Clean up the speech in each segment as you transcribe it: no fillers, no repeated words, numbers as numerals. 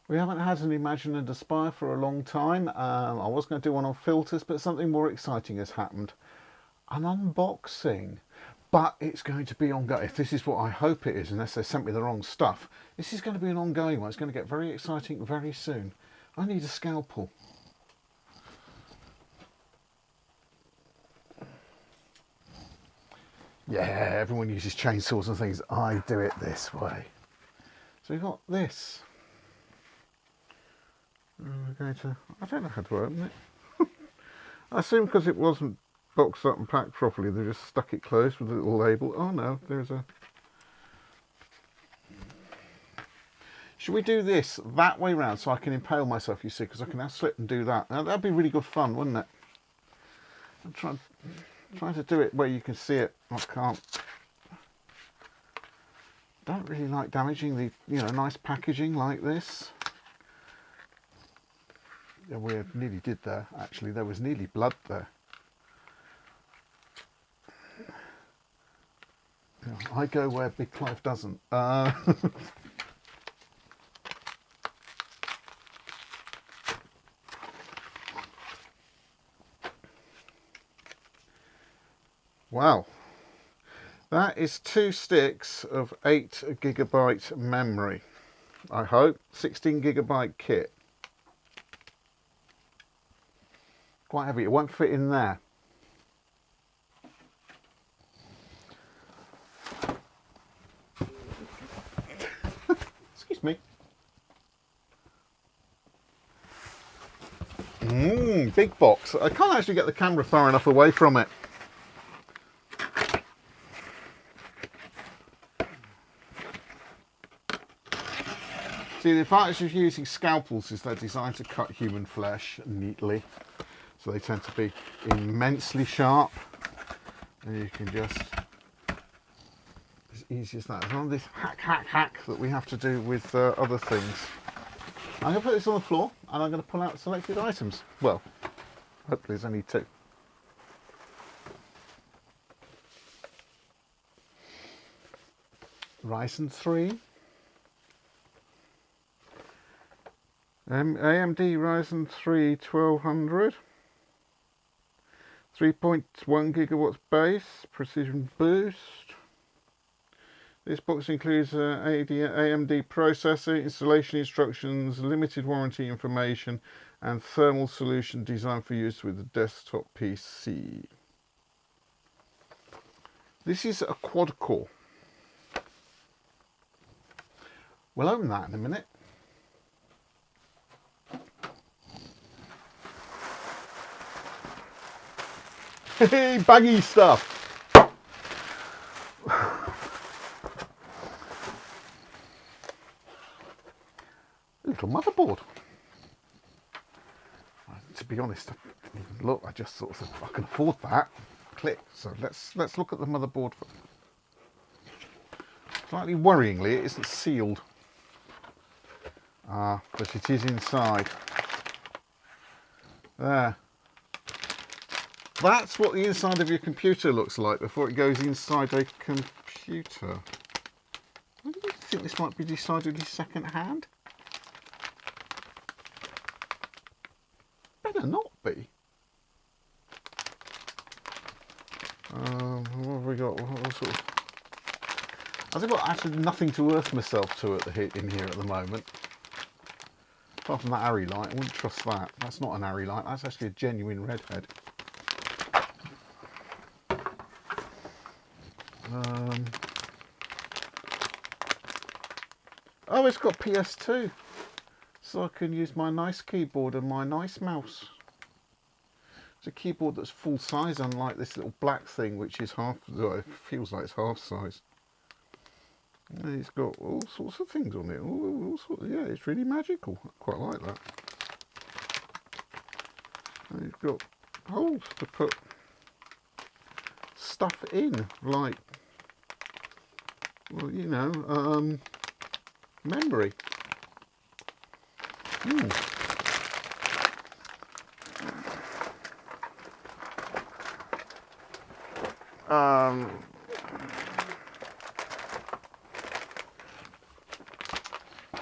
We haven't had an Imagine and Aspire for a long time. I was going to do one on filters, but something more exciting has happened. An unboxing. But it's going to be ongoing. If this is what I hope it is, unless they sent me the wrong stuff, this is going to be an ongoing one. It's going to get very exciting very soon. I need a scalpel. Yeah, everyone uses chainsaws and things. I do it this way. So we've got this. We're going to. I don't know how to open it. I assume because it wasn't boxed up and packed properly, they just stuck it closed with a little label. Oh no, there's a. Should we do this that way round so I can impale myself, you see, because I can now slip and do that. Now, that'd be really good fun, wouldn't it? I'm trying to do it where you can see it. I can't. Don't really like damaging the, nice packaging like this. Yeah, we nearly did there, actually. There was nearly blood there. I go where Big Clive doesn't. Wow. That is 2 sticks of 8 GB memory. I hope. 16 GB kit. Quite heavy. It won't fit in there. Excuse me. Big box. I can't actually get the camera far enough away from it. See, the advantage of using scalpels is they're designed to cut human flesh neatly. So they tend to be immensely sharp. And you can just, as easy as that. It's not this hack that we have to do with other things. I'm going to put this on the floor and I'm going to pull out selected items. Well, hopefully there's only 2. Ryzen 3. AMD Ryzen 3 1200. 3.1 gigawatts base, precision boost. This box includes AMD processor, installation instructions, limited warranty information, and thermal solution designed for use with a desktop PC. This is a quad core. We'll open that in a minute. Hey, baggy stuff. A little motherboard. To be honest, look, I just sort of said I can afford that. Click. So let's look at the motherboard. Slightly worryingly, it isn't sealed. But it is inside. There. That's what the inside of your computer looks like before it goes inside a computer. I think this might be decidedly second hand. Better not be. What have we got? What sort of... I've got actually nothing to earth myself to in here at the moment. Apart from that Arri light, I wouldn't trust that. That's not an Arri light, that's actually a genuine redhead. Oh, it's got PS2. So I can use my nice keyboard and my nice mouse. It's a keyboard that's full size, unlike this little black thing, which is half, it feels like it's half size. And it's got all sorts of things on it. Yeah, it's really magical. I quite like that. And it's got holes to put stuff in, like, well, memory.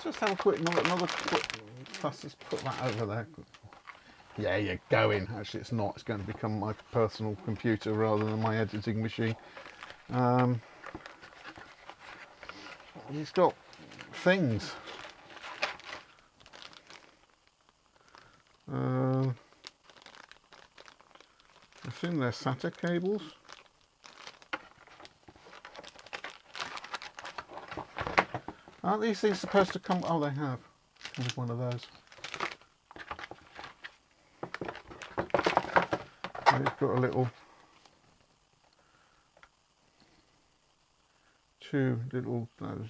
So just have a quick another quick. Let's just put that over there. Yeah, you're going. Actually, it's not. It's going to become my personal computer rather than my editing machine. He's got things. I assume they're SATA cables. Aren't these things supposed to come? Oh, they have. Come with one of those. It's got a little those.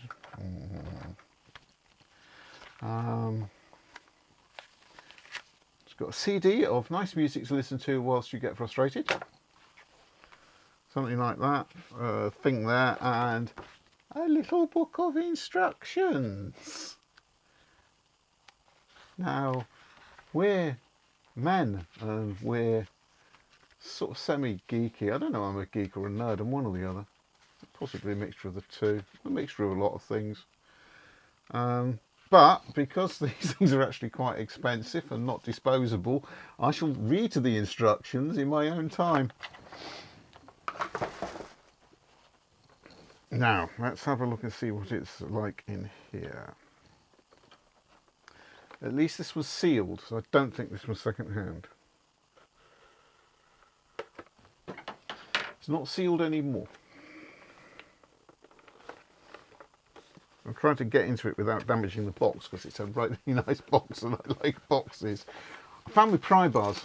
It's got a CD of nice music to listen to whilst you get frustrated. Something like that. Thing there, and a little book of instructions. Now, we're men and we're sort of semi-geeky. I don't know, I'm a geek or a nerd, I'm one or the other. Possibly a mixture of the two, a mixture of a lot of things. But because these things are actually quite expensive and not disposable, I shall read the instructions in my own time. Now, let's have a look and see what it's like in here. At least this was sealed, so I don't think this was second hand. It's not sealed anymore. I'm trying to get into it without damaging the box because it's a really nice box and I like boxes. I found my pry bars.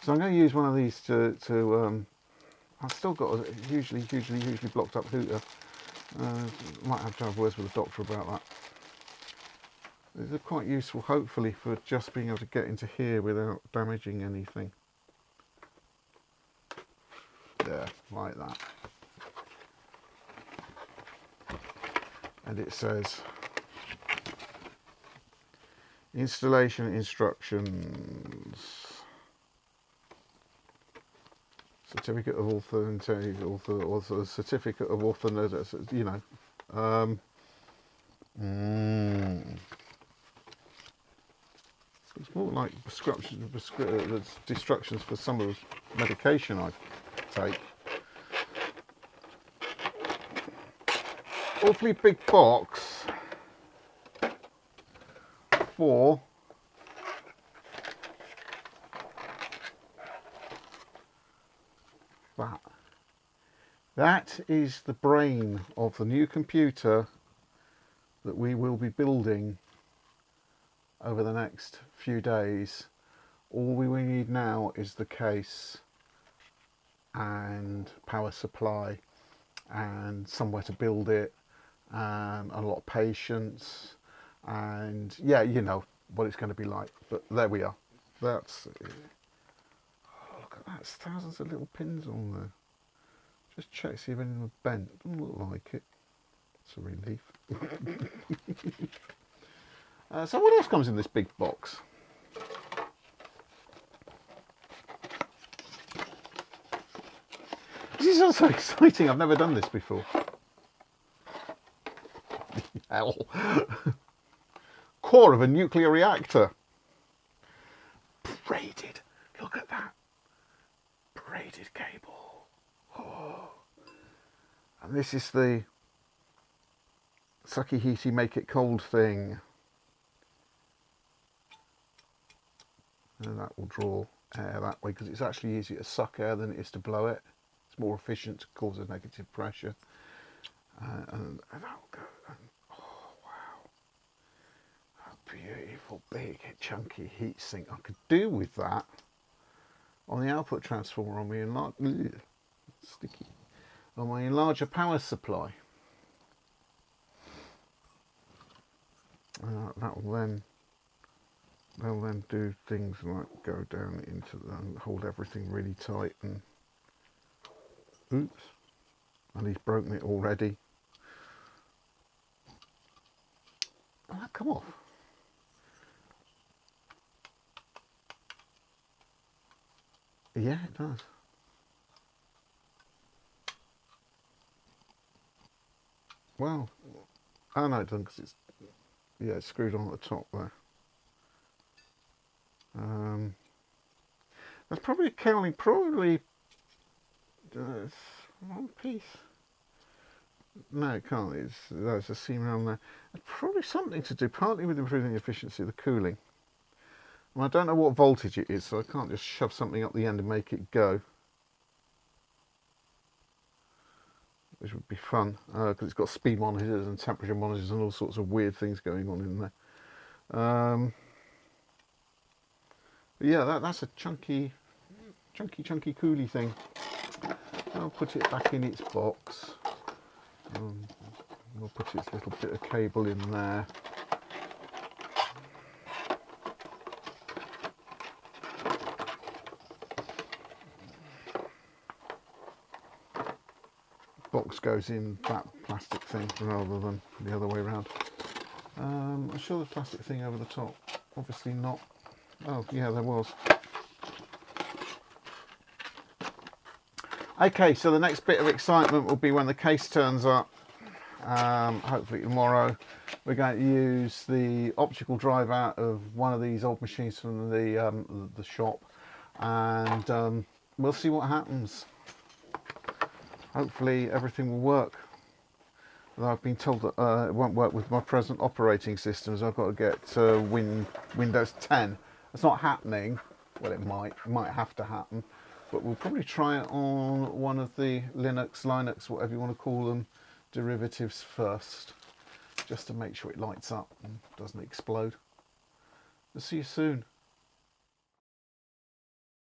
So I'm going to use one of these to I've still got a hugely blocked up hooter. Might have to have words with the doctor about that. These are quite useful, hopefully, for just being able to get into here without damaging anything. There, like that. And it says installation instructions, certificate of authenticity, author certificate of authenticity, you know. It's more like instructions for some of the medication I take. Awfully big box for that. That is the brain of the new computer that we will be building over the next few days. All we need now is the case and power supply and somewhere to build it and a lot of patience and yeah, you know what it's going to be like. But there we are. That's it. Oh, look at that, there's thousands of little pins on there. Just check, see if any of them are bent. Doesn't look like it. It's a relief. So what else comes in this big box? This is also exciting. I've never done this before. Hell. Core of a nuclear reactor. Braided. Look at that. Braided cable. Oh. And this is the sucky heaty make it cold thing. And that will draw air that way because it's actually easier to suck air than it is to blow it. It's more efficient to cause a negative pressure. And that will go. And, oh wow! A beautiful, big, chunky heat sink. I could do with that on the output transformer on my sticky on my enlarger power supply. That will then. They'll then do things like go down into them, hold everything really tight and oops, and he's broken it already. Oh, that come off. Yeah, it does. Well, Oh no, it doesn't, because it's screwed on at the top there. That's probably counting, probably one piece. No, it can't. There's a seam around there. It's probably something to do partly with improving the efficiency of the cooling. And I don't know what voltage it is, so I can't just shove something up the end and make it go. Which would be fun, because it's got speed monitors and temperature monitors and all sorts of weird things going on in there. Yeah, that's a chunky coolie thing. I'll put it back in its box. We'll put its little bit of cable in there. Box goes in that plastic thing rather than the other way around. I'm sure there's plastic thing over the top. Obviously not. Oh yeah, there was. Okay, so the next bit of excitement will be when the case turns up. Hopefully tomorrow. We're going to use the optical drive out of one of these old machines from the shop, and we'll see what happens. Hopefully everything will work. Although I've been told that it won't work with my present operating systems. I've got to get Windows 10. It's not happening. Well, it might have to happen, but we'll probably try it on one of the Linux, whatever you want to call them, derivatives first, just to make sure it lights up and doesn't explode. I'll see you soon.